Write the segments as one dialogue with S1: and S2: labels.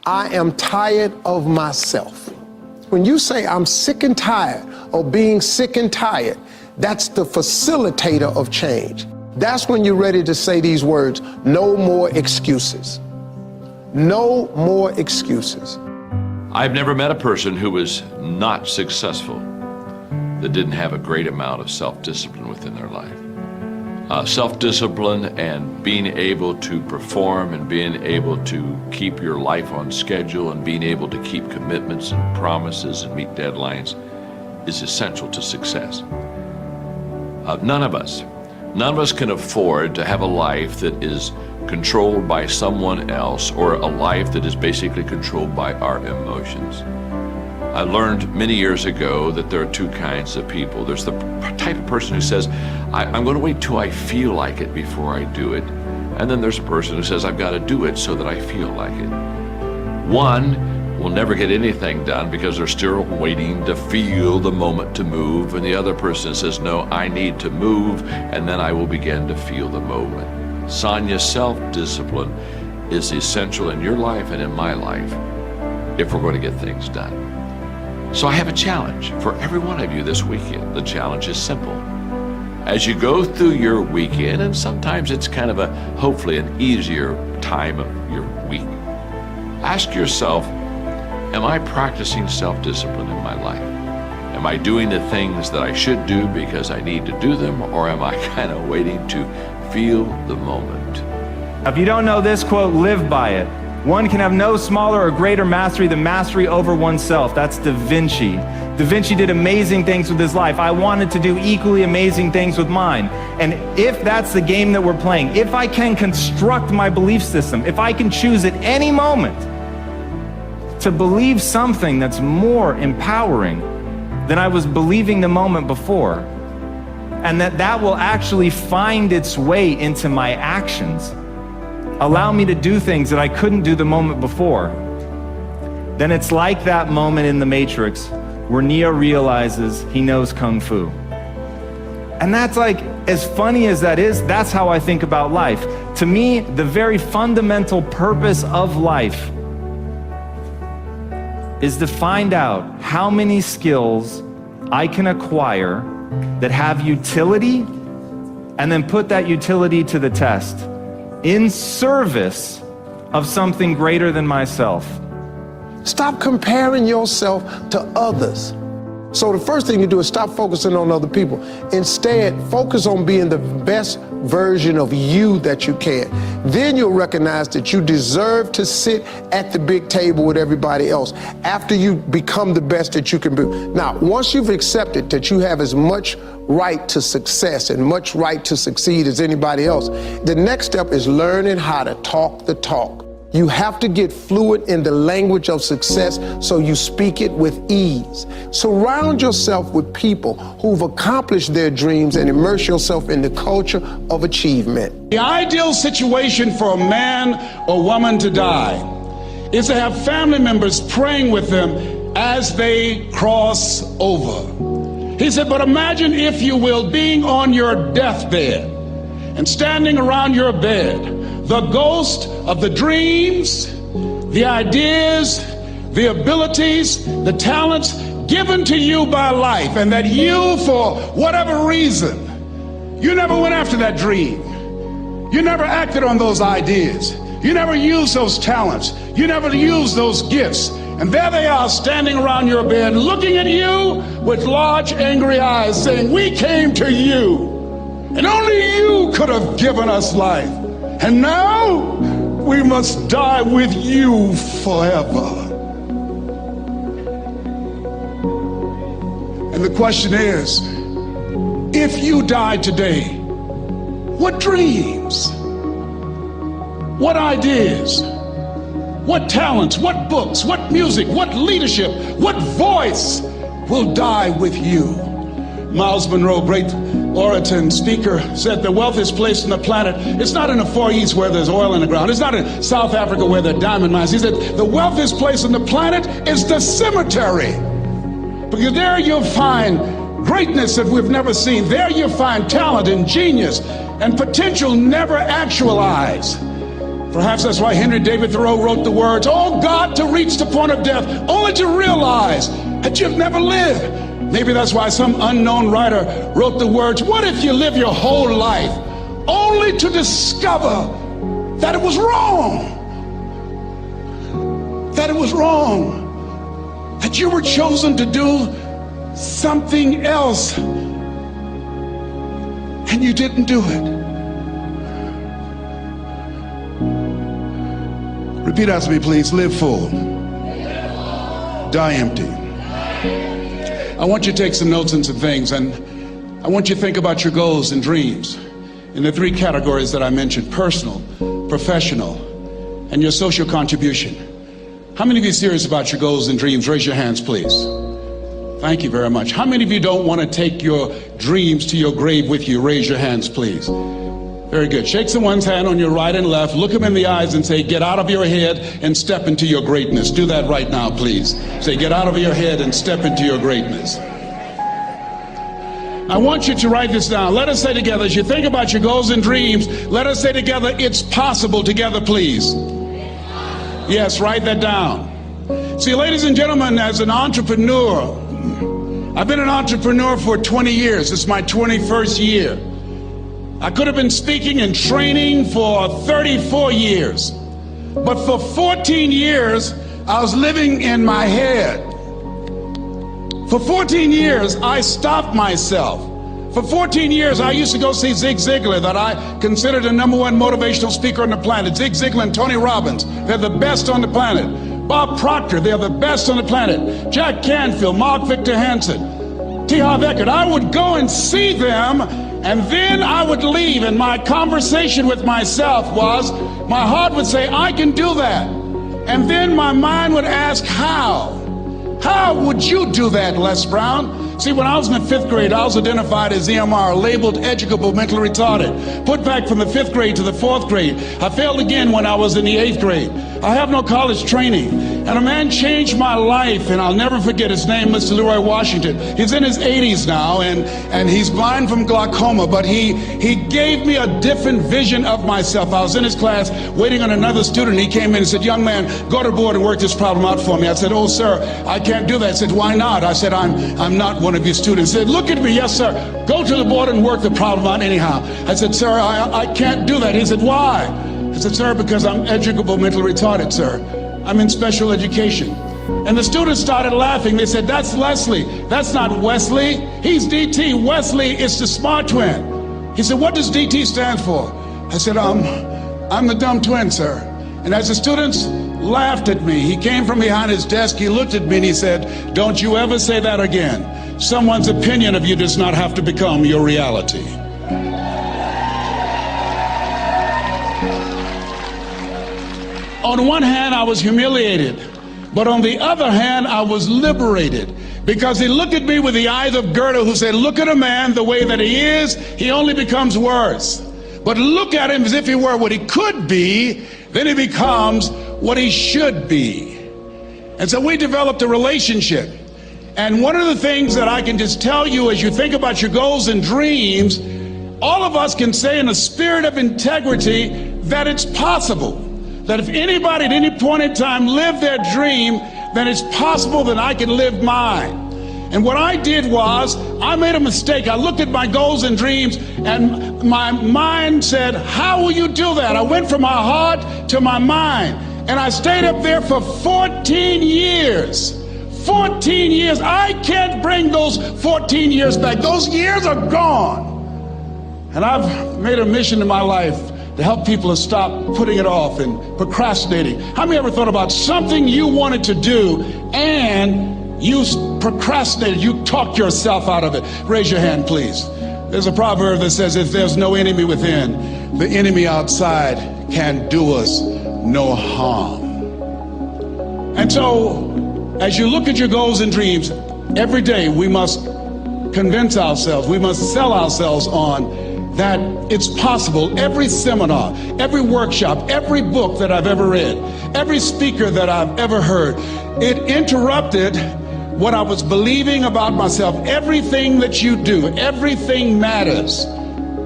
S1: I am tired of myself. When you say I'm sick and tired of being sick and tired, that's the facilitator of change. That's when you're ready to say these words, no more excuses. No more excuses.
S2: I've never met a person who was not successful that didn't have a great amount of self-discipline within their life. Self-discipline and being able to perform and being able to keep your life on schedule and being able to keep commitments and promises and meet deadlines is essential to success. None of us can afford to have a life that is controlled by someone else or a life that is basically controlled by our emotions. I learned many years ago that there are two kinds of people. There's the type of person who says, I'm going to wait till I feel like it before I do it. And then there's a person who says, I've got to do it so that I feel like it. One will never get anything done because they're still waiting to feel the moment to move. And the other person says, no, I need to move, and then I will begin to feel the moment. Sonia, self-discipline is essential in your life and in my life if we're going to get things done. So I have a challenge for every one of you this weekend. The challenge is simple. As you go through your weekend, and sometimes it's kind of hopefully an easier time of your week, ask yourself, am I practicing self-discipline in my life? Am I doing the things that I should do because I need to do them, or am I kind of waiting to feel the moment?
S3: If you don't know this quote, live by it. One can have no smaller or greater mastery than mastery over oneself. That's Da Vinci. Da Vinci did amazing things with his life. I wanted to do equally amazing things with mine. And if that's the game that we're playing, if I can construct my belief system, if I can choose at any moment to believe something that's more empowering than I was believing the moment before, and that will actually find its way into my actions, allow me to do things that I couldn't do the moment before, then it's like that moment in The Matrix where Neo realizes he knows Kung Fu. And that's like, as funny as that is, that's how I think about life. To me, the very fundamental purpose of life is to find out how many skills I can acquire that have utility, and then put that utility to the test in service of something greater than myself.
S1: Stop comparing yourself to others. So the first thing you do is stop focusing on other people. Instead, focus on being the best version of you that you can. Then you'll recognize that you deserve to sit at the big table with everybody else after you become the best that you can be. Now, once you've accepted that you have as much right to success and much right to succeed as anybody else, the next step is learning how to talk the talk. You have to get fluent in the language of success so you speak it with ease. Surround yourself with people who've accomplished their dreams and immerse yourself in the culture of achievement.
S4: The ideal situation for a man or woman to die is to have family members praying with them as they cross over. He said, but imagine, if you will, being on your deathbed and standing around your bed, the ghost of the dreams, the ideas, the abilities, the talents given to you by life, and that you, for whatever reason, you never went after that dream. You never acted on those ideas. You never used those talents. You never used those gifts. And there they are standing around your bed looking at you with large angry eyes saying, we came to you and only you could have given us life. And now we must die with you forever. And the question is, if you died today, what dreams, what ideas, what talents, what books, what music, what leadership, what voice will die with you? Miles Monroe, great orator and speaker, said the wealthiest place on the planet, it's not in the Far East where there's oil in the ground. It's not in South Africa where there are diamond mines. He said the wealthiest place on the planet is the cemetery. Because there you'll find greatness that we've never seen. There you'll find talent and genius and potential never actualized. Perhaps that's why Henry David Thoreau wrote the words, "Oh God, to reach the point of death, only to realize that you've never lived." Maybe that's why some unknown writer wrote the words, "What if you live your whole life only to discover that it was wrong? That it was wrong. That you were chosen to do something else and you didn't do it." Repeat after me, please. Live full. Die empty. I want you to take some notes and some things, and I want you to think about your goals and dreams in the three categories that I mentioned: personal, professional, and your social contribution. How many of you are serious about your goals and dreams? Raise your hands, please. Thank you very much. How many of you don't want to take your dreams to your grave with you? Raise your hands, please. Very good. Shake someone's hand on your right and left. Look them in the eyes and say, "Get out of your head and step into your greatness." Do that right now, please. Say, "Get out of your head and step into your greatness." I want you to write this down. Let us say together, as you think about your goals and dreams, let us say together, "It's possible," together, please. Yes, write that down. See, ladies and gentlemen, as an entrepreneur, I've been an entrepreneur for 20 years. It's my 21st year. I could have been speaking and training for 34 years. But for 14 years, I was living in my head. For 14 years, I stopped myself. For 14 years, I used to go see Zig Ziglar, that I considered the #1 motivational speaker on the planet. Zig Ziglar and Tony Robbins, they're the best on the planet. Bob Procter, they're the best on the planet. Jack Canfield, Mark Victor Hansen, T. Harvick. I would go and see them, and then I would leave, and my conversation with myself was, my heart would say, "I can do that." And then my mind would ask, how? How would you do that, Les Brown? See, when I was in the 5th grade, I was identified as EMR, labeled educable mentally retarded, put back from the 5th grade to the 4th grade. I failed again when I was in the 8th grade. I have no college training. And a man changed my life, and I'll never forget his name, Mr. Leroy Washington. He's in his 80s now, and he's blind from glaucoma, but he gave me a different vision of myself. I was in his class waiting on another student. He came in and said, "Young man, go to the board and work this problem out for me." I said, "Oh, sir, I can't do that." I said, "Why not?" I said, I'm not one of your students." He said, "Look at me." "Yes, sir. Go to the board and work the problem out anyhow." I said, "Sir, I can't do that." He said, "Why?" I said, "Sir, because I'm educable mentally retarded, sir. I'm in special education." And the students started laughing. They said, "That's Leslie. That's not Wesley. He's DT. Wesley is the smart twin." He said, "What does DT stand for?" I said, I'm the dumb twin, sir." And as the students laughed at me, he came from behind his desk, he looked at me and he said, "Don't you ever say that again. Someone's opinion of you does not have to become your reality." On one hand, I was humiliated, but on the other hand, I was liberated, because he looked at me with the eyes of Goethe, who said, "Look at a man the way that he is, he only becomes worse. But look at him as if he were what he could be, then he becomes what he should be." And so we developed a relationship. And one of the things that I can just tell you as you think about your goals and dreams, all of us can say in a spirit of integrity that it's possible. That if anybody at any point in time lived their dream, then it's possible that I can live mine. And what I did was, I made a mistake. I looked at my goals and dreams, and my mind said, "How will you do that?" I went from my heart to my mind, and I stayed up there for 14 years. 14 years. I can't bring those 14 years back. Those years are gone. And I've made a mission in my life to help people to stop putting it off and procrastinating. How many ever thought about something you wanted to do and you procrastinated, you talked yourself out of it? Raise your hand, please. There's a proverb that says, if there's no enemy within, the enemy outside can do us no harm. And so, as you look at your goals and dreams, every day we must convince ourselves, we must sell ourselves on that it's possible. Every seminar, every workshop, every book that I've ever read, every speaker that I've ever heard, it interrupted what I was believing about myself. Everything that you do, everything matters.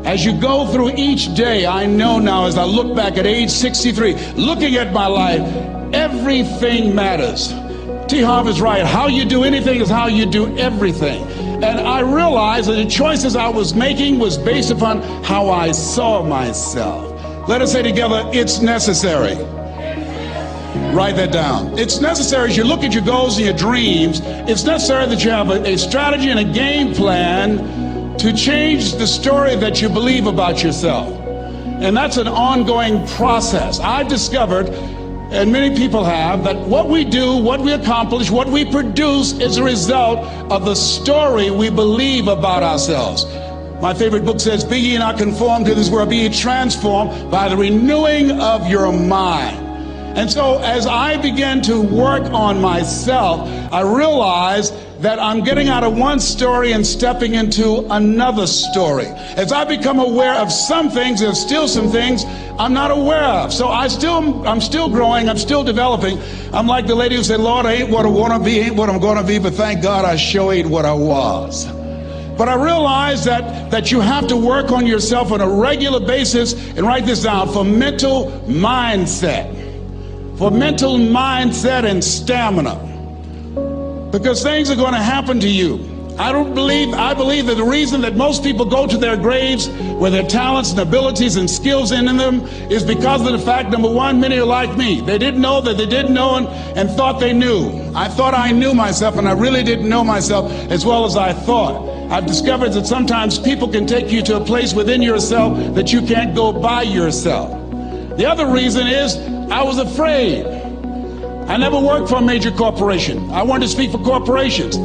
S4: As you go through each day, I know now as I look back at age 63, looking at my life, everything matters. T. Harv is right. How you do anything is how you do everything. And I realized that the choices I was making was based upon how I saw myself. Let us say together, it's necessary. Write that down. It's necessary as you look at your goals and your dreams, it's necessary that you have a strategy and a game plan to change the story that you believe about yourself. And that's an ongoing process. I've discovered, and many people have, that what we do, what we accomplish, what we produce is a result of the story we believe about ourselves. My favorite book says, "Be ye not conformed to this world, be ye transformed by the renewing of your mind." And so as I began to work on myself, I realized that I'm getting out of one story and stepping into another story. As I become aware of some things, there's still some things I'm not aware of. So I'm still growing, I'm still developing. I'm like the lady who said, "Lord, I ain't what I want to be, ain't what I'm going to be, but thank God I sure ain't what I was." But I realized that you have to work on yourself on a regular basis, and write this down, for mental mindset. For mental mindset and stamina. Because things are going to happen to you. I believe that the reason that most people go to their graves with their talents and abilities and skills in them is because of the fact, number one, many are like me. They didn't know that they didn't know and thought they knew. I thought I knew myself, and I really didn't know myself as well as I thought. I've discovered that sometimes people can take you to a place within yourself that you can't go by yourself. The other reason is I was afraid. I never worked for a major corporation. I wanted to speak for corporations.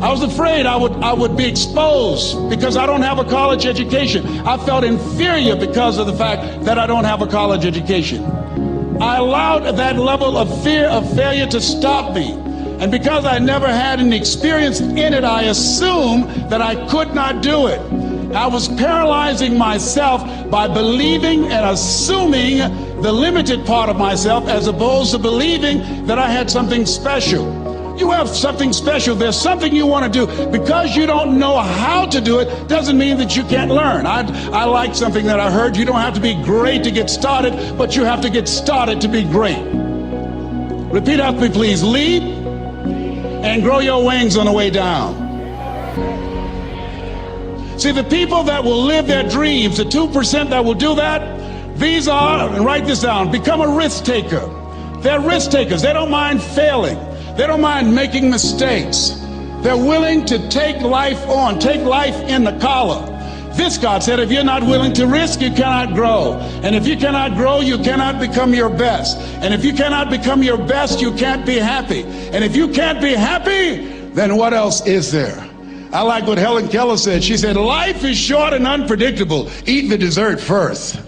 S4: I was afraid I would be exposed because I don't have a college education. I felt inferior because of the fact that I don't have a college education. I allowed that level of fear of failure to stop me. And because I never had any experience in it, I assumed that I could not do it. I was paralyzing myself by believing and assuming the limited part of myself as opposed to believing that I had something special. You have something special. There's something you want to do. Because you don't know how to do it doesn't mean that you can't learn. I like something that I heard. You don't have to be great to get started, but you have to get started to be great. Repeat after me, please. Leap and grow your wings on the way down. See, the people that will live their dreams, the 2% that will do that, these are, and write this down, become a risk taker. They're risk takers. They don't mind failing. They don't mind making mistakes. They're willing to take life on, take life in the collar. This, God said, if you're not willing to risk, you cannot grow. And if you cannot grow, you cannot become your best. And if you cannot become your best, you can't be happy. And if you can't be happy, then what else is there? I like what Helen Keller said. She said, life is short and unpredictable. Eat the dessert first.